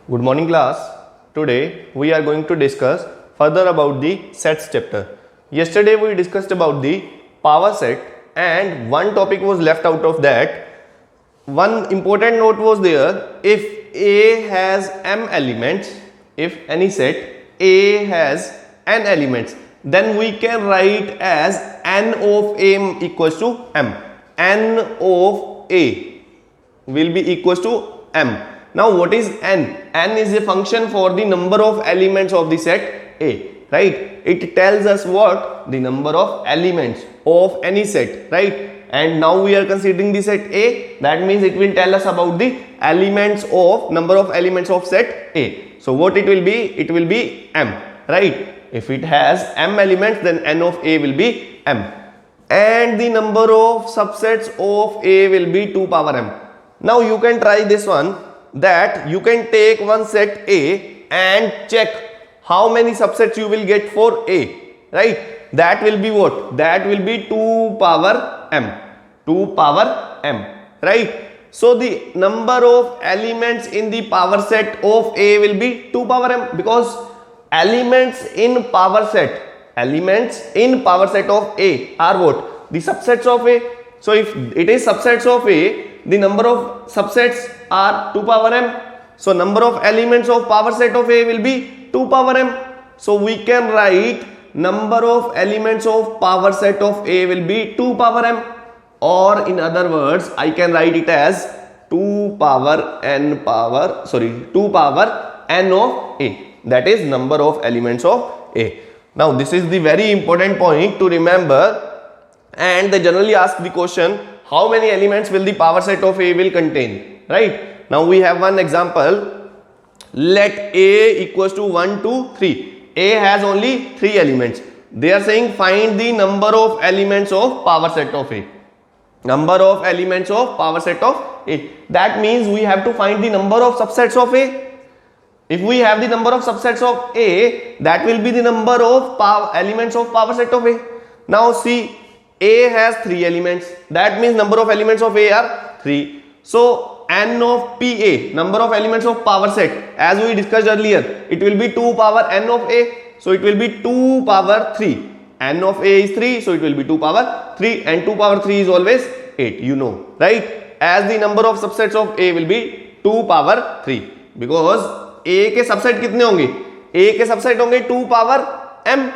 Good morning class. Today we are going to discuss further about the sets chapter. Yesterday we discussed about the power set and one topic was left out of that. One important note was there: if A has m elements, if any set A has n elements, then we can write as n of A equals to m. N of A will be equals to m. Now what is n? N is a function for the number of elements of the set A, right? It tells us what? The number of elements of any set, right? And now we are considering the set A, that means it will tell us about the elements of number of elements of set A. So what it will be? It will be m, right? If it has m elements, then n of A will be m. And the number of subsets of A will be 2 power m. Now you can try this one, that you can take one set A and check how many subsets you will get for A, right? That will be what? That will be 2 power m. 2 power m, right? So the number of elements in the power set of A will be 2 power m, because elements in power set of A are what? The subsets of A. So if it is subsets of A, the number of subsets are 2 power m. So number of elements of power set of A will be 2 power m. So we can write number of elements of power set of A will be 2 power m, or in other words I can write it as 2 power n of A. That is number of elements of A. Now this is the very important point to remember, and they generally ask the question, how many elements will the power set of A will contain, right? Now we have one example. Let A equals to 1, 2, 3. A has only 3 elements. They are saying find the number of elements of power set of A. Number of elements of power set of A. That means we have to find the number of subsets of A. If we have the number of subsets of A, that will be the number of elements of power set of A. Now see, A has 3 elements. That means number of elements of A are 3. So n of PA, number of elements of power set, as we discussed earlier, it will be 2 power n of A. So it will be 2 power 3. N of A is 3, so it will be 2 power 3, and 2 power 3 is always 8, you know, right? As the number of subsets of A will be 2 power 3, because A के subset कितने होंगे? A के subset होंगे 2 power m.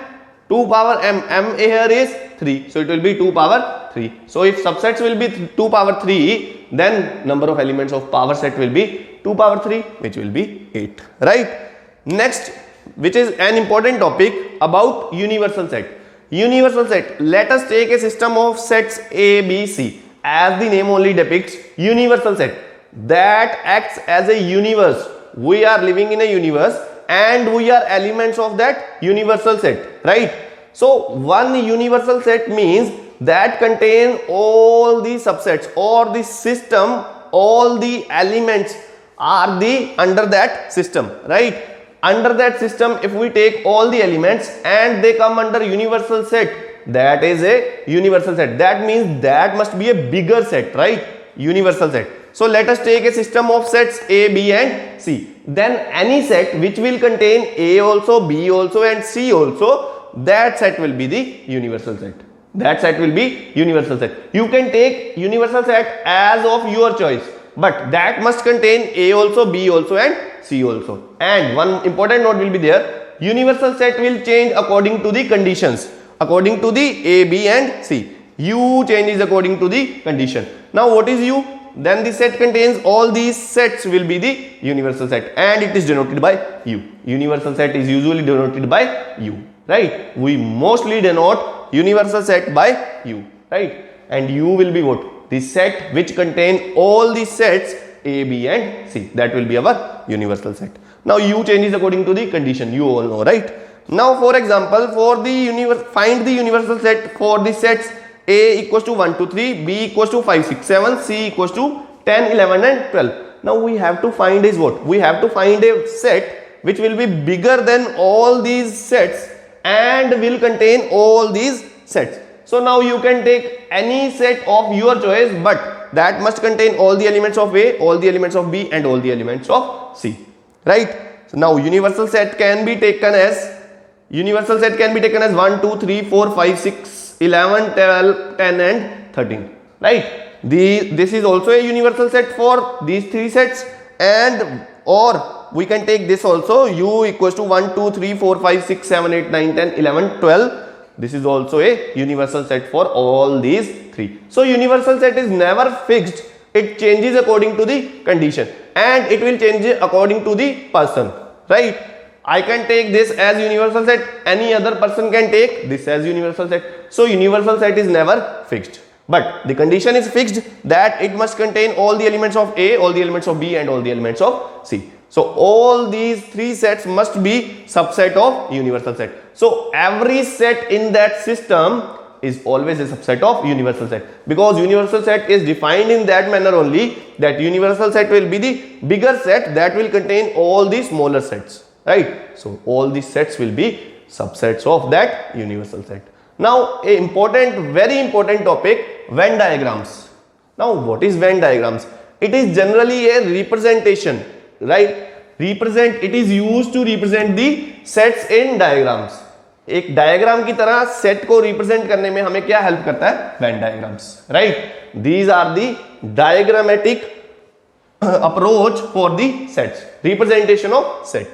2 power m. M here is 3, so it will be 2 power 3. So if subsets will be 2 power 3, then number of elements of power set will be 2 power 3, which will be 8, right? Next, which is an important topic about universal set. Universal set. Let us take a system of sets A, B, C. As the name only depicts, universal set that acts as a universe. We are living in a universe and we are elements of that universal set, right? So one universal set means that contain all the subsets, or the system, all the elements are the under that system, right? Under that system, if we take all the elements and they come under universal set, that is a universal set. That means that must be a bigger set, right? Universal set. So let us take a system of sets A, B and C. Then any set which will contain A also, B also and C also, that set will be the universal set. That set will be universal set. You can take universal set as of your choice, but that must contain A also, B also and C also. And one important note will be there: universal set will change according to the conditions, according to the A, B and C. U changes according to the condition. Now what is U? Then the set contains all these sets will be the universal set, and it is denoted by U. Universal set is usually denoted by U, right? We mostly denote universal set by U, right? And U will be what? The set which contain all the sets A, B and C. That will be our universal set. Now U changes according to the condition, you all know, right? Now for example, for the find the universal set for the sets A equals to 1, 2, 3, B equals to 5, 6, 7, C equals to 10, 11 and 12. Now we have to find is what? We have to find a set which will be bigger than all these sets and will contain all these sets. So now you can take any set of your choice, but that must contain all the elements of A, all the elements of B and all the elements of C, right? So now universal set can be taken as 1 2 3 4 5 6 11 12 10 and 13, right? This is also a universal set for these three sets, and or we can take this also, u equals to 1 2 3 4 5 6 7 8 9 10 11 12. This is also a universal set for all these three. So universal set is never fixed, it changes according to the condition, and it will change according to the person, right? I can take this as universal set, any other person can take this as universal set. So universal set is never fixed, but the condition is fixed that it must contain all the elements of A, all the elements of B and all the elements of C. So all these three sets must be subset of universal set. So every set in that system is always a subset of universal set, because universal set is defined in that manner only, that universal set will be the bigger set that will contain all the smaller sets, right? So all these sets will be subsets of that universal set. Now a very important topic, Venn diagrams. Now what is Venn diagrams? It is generally a representation, right? It is used to represent the sets in diagrams. एक diagram की तरह set को represent करने में हमें क्या help करता है? Venn diagrams, right? These are the diagrammatic approach for the sets, representation of set.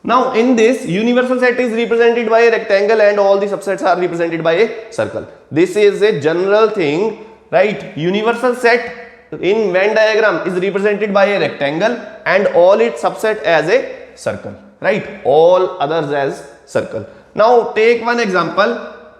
Now in this, universal set is represented by a rectangle and all the subsets are represented by a circle. This is a general thing, right? Universal set in Venn diagram is represented by a rectangle and all its subset as a circle, right? All others as circle. Now take one example.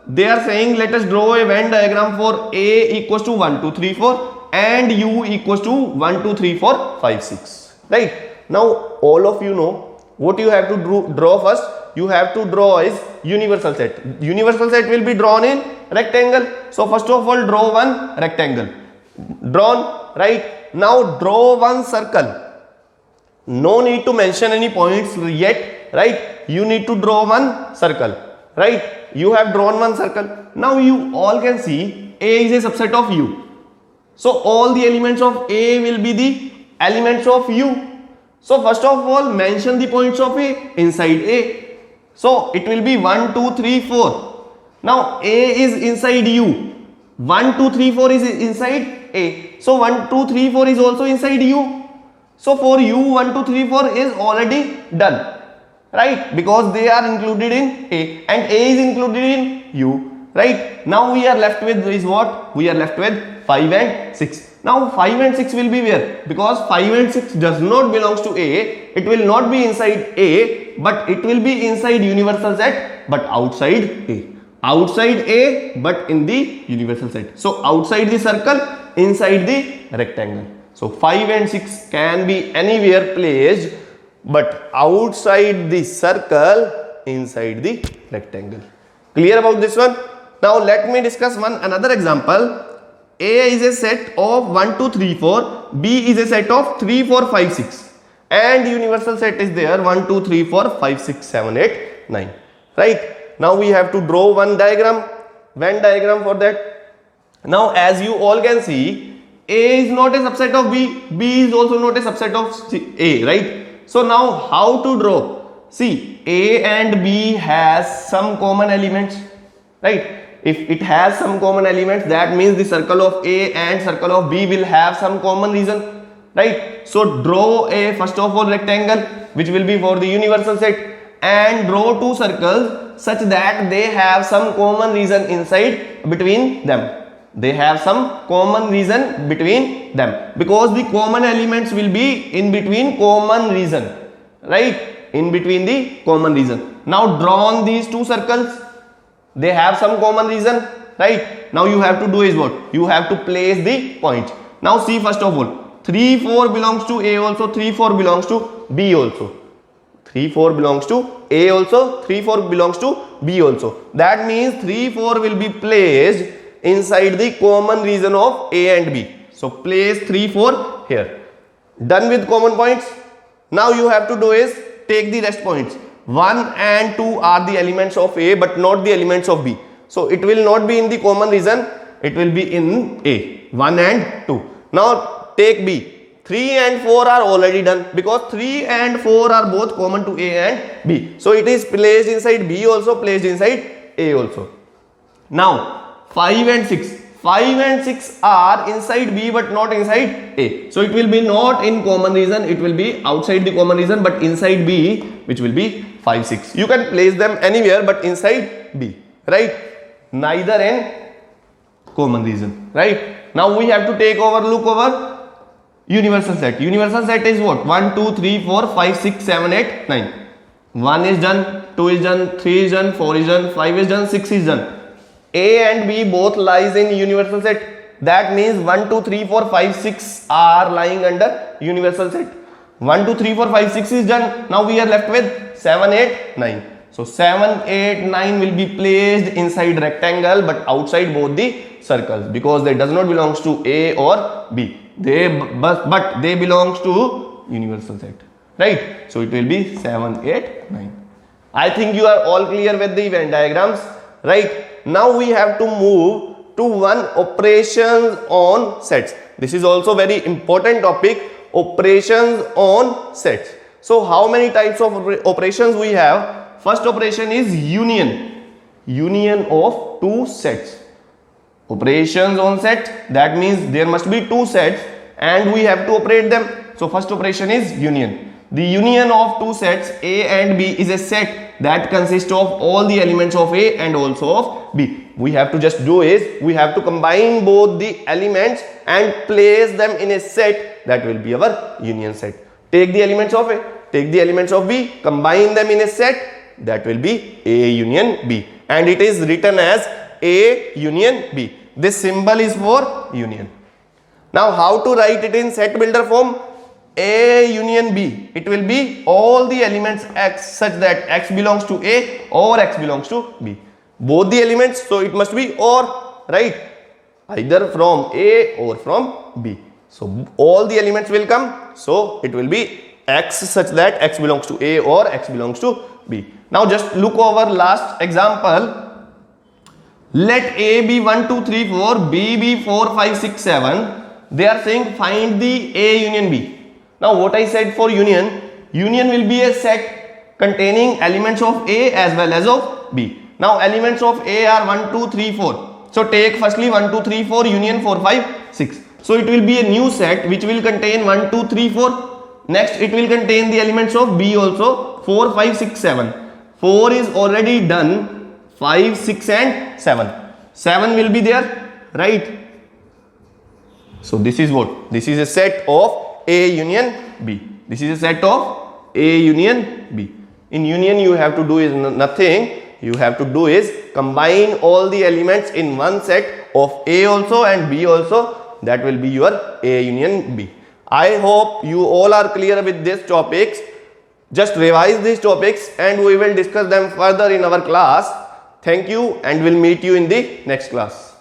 They are saying let us draw a Venn diagram for A equals to 1 2 3 4 and U equals to 1 2 3 4 5 6, right? Now all of you know what you have to draw first. You have to draw is universal set. Universal set will be drawn in rectangle. So first of all draw one rectangle, drawn, right? Now draw one circle. No need to mention any points yet, right? You need to draw one circle, right? You have drawn one circle. Now you all can see A is a subset of U. So all the elements of A will be the elements of U. So first of all mention the points of A inside A. So it will be 1 2 3 4. Now A is inside U. 1 2 3 4 is inside A. So 1 2 3 4 is also inside U. So for U 1 2 3 4 is already done, right? Because they are included in A and A is included in U, right? Now we are left with is what? We are left with 5 and 6. Now 5 and 6 will be where? Because 5 and 6 does not belongs to A. It will not be inside A, but it will be inside universal set, but outside A. Outside A, but in the universal set. So outside the circle, inside the rectangle. So 5 and 6 can be anywhere placed, but outside the circle, inside the rectangle. Clear about this one? Now let me discuss another example. A is a set of 1 2 3 4, B is a set of 3 4 5 6, and universal set is there 1 2 3 4 5 6 7 8 9, right? Now we have to draw one diagram, Venn diagram for that. Now as you all can see, A is not a subset of B, B is also not a subset of A, right? So now how to draw? See, A and B has some common elements, right? If it has some common elements, that means the circle of A and circle of B will have some common region, right? So draw a first of all rectangle which will be for the universal set, and draw two circles such that they have some common region inside between them. They have some common region between them, because the common elements will be in between common region, right? In between the common region. Now drawn these two circles, they have some common region, right? Now you have to do is what? You have to place the points. Now see first of all, 3 4 belongs to A also, 3 4 belongs to B also. 3 4 belongs to A also, 3 4 belongs to B also. That means 3 4 will be placed inside the common region of A and B. So place 3 4 here. Done with common points. Now you have to do is take the rest points. 1 and 2 are the elements of A but not the elements of B. So it will not be in the common region, it will be in A, 1 and 2. Now take B. 3 and 4 are already done because 3 and 4 are both common to A and B. So it is placed inside B also, placed inside A also. Now 5 and 6. 5 and 6 are inside B but not inside A. So it will be not in common region, it will be outside the common region but inside B, which will be 5, 6. You can place them anywhere but inside B, right? Neither in common region, right? Now we have to take over, look over universal set. Universal set is what? 1, 2, 3, 4, 5, 6, 7, 8, 9. 1 is done, 2 is done, 3 is done, 4 is done, 5 is done, 6 is done. A and B both lies in universal set. That means 1, 2, 3, 4, 5, 6 are lying under universal set. 1, 2, 3, 4, 5, 6 is done. Now we are left with 7, 8, 9. So 7, 8, 9 will be placed inside rectangle but outside both the circles because they does not belongs to A or B. But they belongs to universal set, right? So it will be 7, 8, 9. I think you are all clear with the Venn diagrams, right? Now we have to move to one operations on sets. This is also very important topic, operations on sets. So how many types of operations we have? First operation is union of two sets. Operations on set, that means there must be two sets and we have to operate them. So first operation is union. The union of two sets A and B is a set that consists of all the elements of A and also of B. We have to just do is, we have to combine both the elements and place them in a set, that will be our union set. Take the elements of A, take the elements of B, combine them in a set, that will be A union B. And it is written as A union B. This symbol is for union. Now how to write it in set builder form? A union B. It will be all the elements X such that X belongs to A or X belongs to B. Both the elements, so it must be or, right? Either from A or from B. So all the elements will come. So it will be X such that X belongs to A or X belongs to B. Now just look over last example. Let A be 1, 2, 3, 4, B be 4, 5, 6, 7. They are saying find the A union B. Now what I said for union will be a set containing elements of A as well as of B. Now elements of A are 1, 2, 3, 4. So take firstly 1, 2, 3, 4 union 4, 5, 6. So it will be a new set which will contain 1, 2, 3, 4. Next it will contain the elements of B also 4, 5, 6, 7. 4 is already done, 5, 6 and 7. 7 will be there, right? So this is what? This is a set of A union B. This is a set of A union B. In union you have to do is nothing. You have to do is combine all the elements in one set of A also and B also. That will be your A union B. I hope you all are clear with these topics. Just revise these topics and we will discuss them further in our class. Thank you and we'll meet you in the next class.